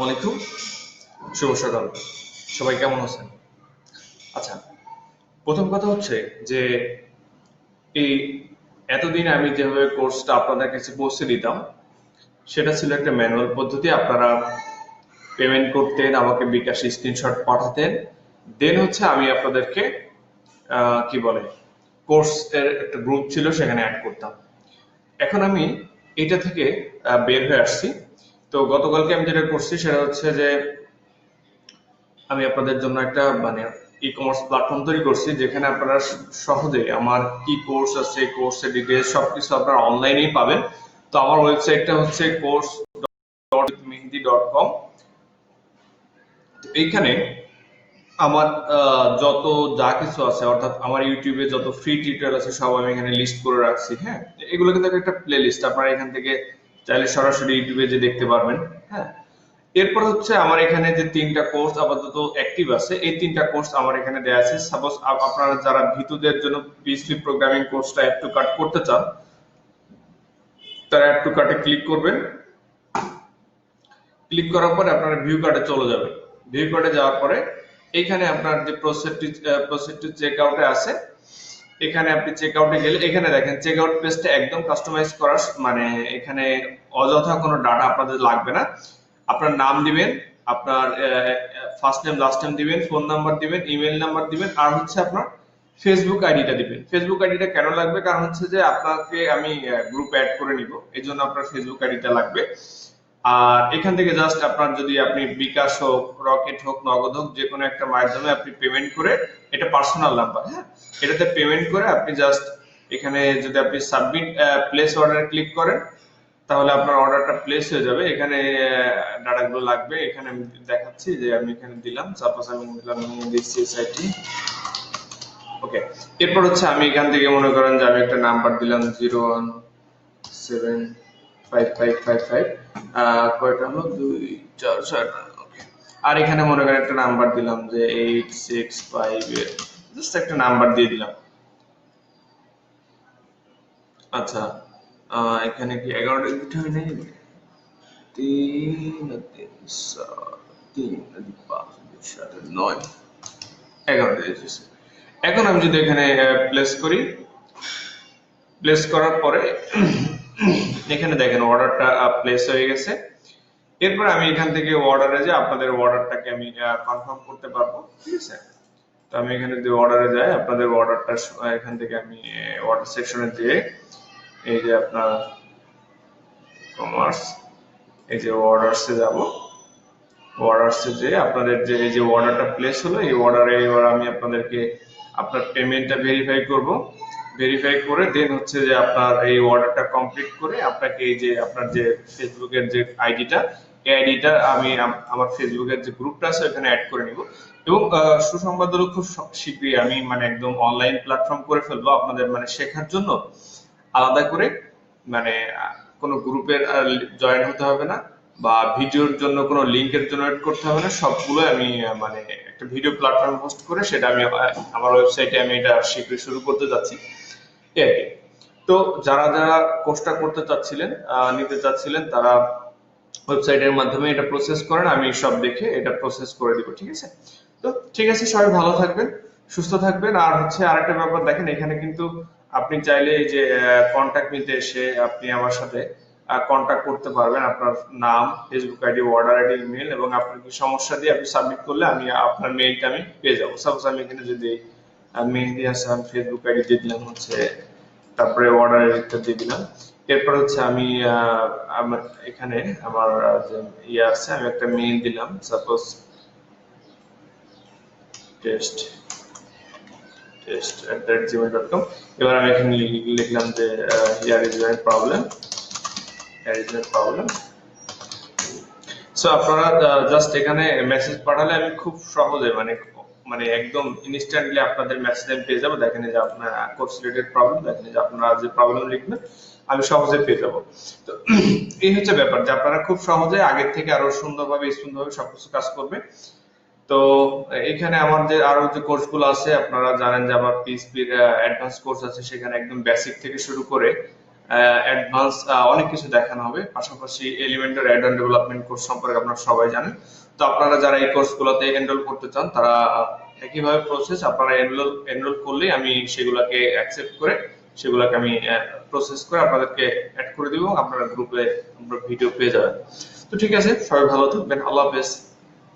আলাইকুম, শুভ সকাল। সবাই কেমন আছেন? আচ্ছা, প্রথম কথা হচ্ছে যে এই এতদিন আমি যেভাবে কোর্সটা আপনাদের কাছে পৌঁছে দিতাম সেটা ছিল একটা ম্যানুয়াল পদ্ধতি। আপনারা পেমেন্ট করতেন, আমাকে বিকাশ স্ক্রিনশট পাঠাতেন, দেন হচ্ছে আমি আপনাদেরকে কি বলে কোর্স এর একটা গ্রুপ ছিল সেখানে অ্যাড করতাম। এখন আমি এটা থেকে বের হয়ে আসছি। তো গতকালকে আমি যেটা করছি সেটা হচ্ছে যে আমি আপনাদের জন্য একটা ই কমার্স প্ল্যাটফর্ম তৈরি করছি যেখানে আপনারা সহজে আমার কি কোর্স আছে, কোর্সের ডিটেলস সবকিছু আপনারা অনলাইনেই পাবেন। তো আমার ওয়েবসাইটটা হচ্ছে course.mehdi.com। এইখানে আমার যত যা কিছু আছে, অর্থাৎ আমার ইউটিউবে যত ফ্রি টিউটোরিয়াল আছে সব আমি এখানে লিস্ট করে রাখছি। হ্যাঁ, এগুলো কিন্তু একটা প্লে লিস্ট, আপনারা এখান থেকে চাইলে সরাসরি ইউটিউবে যে দেখতে পারবেন। হ্যাঁ, এরপর হচ্ছে আমার এখানে যে তিনটা কোর্স আপাতত অ্যাক্টিভ আছে, এই তিনটা কোর্স আমার এখানে দেওয়া আছে। সাপোজ আপনারা যারা ভীতুদের জন্য পিএইচপি প্রোগ্রামিং কোর্সটা অ্যাড টু কার্ট করতে চান, তারা অ্যাড টু কার্টে ক্লিক করবেন। ক্লিক করার পরে আপনারা ভিউ কার্টে চলে যাবেন। ভিউ কার্টে যাওয়ার পরে এইখানে আপনার যে প্রসেসটি চেক আউটে আছে, এখানে আপনি চেক আউটে গেলে এখানে দেখেন চেক আউট পেজটা একদম কাস্টমাইজ করা, এখানে অযথা কোনো ডাটা আপনাদের লাগবে না। আপনার নাম দিবেন, আপনার ফার্স্ট নেম লাস্ট নেম দিবেন, ফোন নাম্বার দিবেন, ইমেল নাম্বার দিবেন, আর হচ্ছে আপনার ফেসবুক আইডিটা দিবেন। ফেসবুক আইডিটা কেন লাগবে? কারণ হচ্ছে যে আপনাকে আমি গ্রুপ অ্যাড করে নিব, এই জন্য আপনার ফেসবুক আইডিটা লাগবে। আর এখান থেকে জাস্ট আপনার যদি আপনি বিকাশ হোক, রকেট হোক, নগদ হোক, যে কোনো একটা মাধ্যমে আপনি পেমেন্ট করে, এটা পার্সোনাল নাম্বার, হ্যাঁ, এটাতে পেমেন্ট করে আপনি জাস্ট এখানে যদি আপনি সাবমিট প্লেস অর্ডার ক্লিক করেন তাহলে আপনার অর্ডারটা প্লেস হয়ে যাবে। এখানে ডাটাগুলো লাগবে, এখানে আমি দেখাচ্ছি যে আমি এখানে দিলাম, সাপোজ আমি দিলাম সিএসআইটি। ওকে, এরপর হচ্ছে আমি এখান থেকে মনে করেন যে আমি একটা নাম্বার দিলাম 017555, কয়টা হলো 2 4 6। ওকে, আর এখানে মনে করেন একটা নাম্বার দিলাম যে 865 এর, জাস্ট একটা নাম্বার দিয়ে দিলাম। আচ্ছা, এখানে কি 11টা ডিজিট হয় নাই? 3 3 7 3 5 7 9 11টা ডিজিট। এখন আমি যদি এখানে প্লেস করি, প্লেস করার পরে এখানে দেখেন অর্ডারটা প্লেস হয়ে গেছে। এরপর আমি এখান থেকে অর্ডারে যে আপনাদের অর্ডারটাকে আমি কনফার্ম করতে পারবো, ঠিক আছে? তো আমি এখানে যদি অর্ডারে যাই, আপনাদের অর্ডারটা এখান থেকে আমি অর্ডার সেকশনে দিয়ে এই যে আপনার কমার্স, এই যে অর্ডারসে যাব। অর্ডারসে যে আপনাদের যে এই যে অর্ডারটা প্লেস হলো, এই অর্ডারে এবার আমি আপনাদেরকে আপনার পেমেন্টটা ভেরিফাই করব। ভেরিফাই করে দেন হচ্ছে যে আপনার এই অর্ডারটা কমপ্লিট করে আপনাকে এই যে আপনার যে ফেসবুকের যে আইডিটা, এই আইডিটা আমি আমার ফেসবুকের যে গ্রুপটা আছে ওখানে অ্যাড করে নিব। এবং সুসংবাদ হলো খুব শীঘ্রই আমি একদম অনলাইন প্ল্যাটফর্ম করে ফেলবো আপনাদের শেখার জন্য। আলাদা করে মানে কোনো গ্রুপের জয়েন হতে হবে না, বা ভিডিওর জন্য কোনো লিংকের জন্য ওয়েট করতে হবে না। সবগুলো আমি একটা ভিডিও প্ল্যাটফর্ম হোস্ট করে সেটা আমি আমার ওয়েবসাইটে আমি এটা শীঘ্রই শুরু করতে যাচ্ছি, এই আর কি। তো যারা যারা কোর্সটা করতে চাচ্ছিলেন, নিতে চাচ্ছিলেন, তারা ওয়েবসাইটের মাধ্যমে এটা প্রসেস করেন, আমি সব দেখে এটা প্রসেস করে দিব, ঠিক আছে? তো ঠিক আছে, সবাই ভালো থাকবেন, সুস্থ থাকবেন। আর হচ্ছে আরেকটা ব্যাপার দেখেন, এখানে কিন্তু আপনি চাইলে এই যে কন্ট্যাক্ট নিতে এসে আপনি আমার সাথে কন্ট্যাক্ট করতে পারবেন। আপনার নাম, Facebook ID, order ID, email এবং আপনার কি সমস্যা দিয়ে আপনি সাবমিট করলে আমি আপনার মেইলটা আমি পেয়ে যাবো। সাপোজ আমি এখানে যদি মেহেদি হাসান ফেসবুক আইডি দিয়ে দিলাম হচ্ছে, তারপরে অর্ডার আইডিটা দিয়ে দিলাম। এরপর হচ্ছে আমি এখানে আমার যে ইয়ে আছে, আমি একটা মেইল দিলাম, সাপোজ টেস্ট @gmail.com। এবার আমি এখানে লিখলাম যে here is my problem, so আপনারা জাস্ট এখানে মেসেজ পাঠালে আমি খুব সহজে একদম ইনস্ট্যান্টলি আপনাদের মেসেজ আমি পেয়ে যাবো। দেখেন যে আপনার কোর্স রিলেটেড প্রবলেম, দেখেন যে আপনারা যে প্রবলেম লিখবেন আমি সহজে পেয়ে যাবো। তো এই হচ্ছে ব্যাপার যে আপনারা খুব সহজে আগের থেকে আরো সুন্দরভাবে স্মুথভাবে সবকিছু কাজ করবে। তো এখানে আমার যে আরো যে কোর্সগুলো আছে, আপনারা জানেন যে আমার পিএইচপি এর অ্যাডভান্স কোর্স আছে, সেখানে একদম বেসিক থেকে শুরু করে অ্যাডভান্স অনেক কিছু দেখানো হবে। পাশাপাশি elementary add on development course সম্পর্কে আপনারা সবাই জানেন। তো আপনারা যারা এই কোর্সগুলোতে এনরোল করতে চান তারা একইভাবে প্রসেস, আপনারা এনরোল করলেই আমি সেগুলোকে অ্যাকসেপ্ট করে সেগুলোকে আমি প্রসেস করে আপনাদেরকে অ্যাড করে দিব এবং আপনারা গ্রুপে ভিডিও পেয়ে যাবেন। তো ঠিক আছে, সবাই ভালো থাকবেন, আল্লাহ হাফেজ।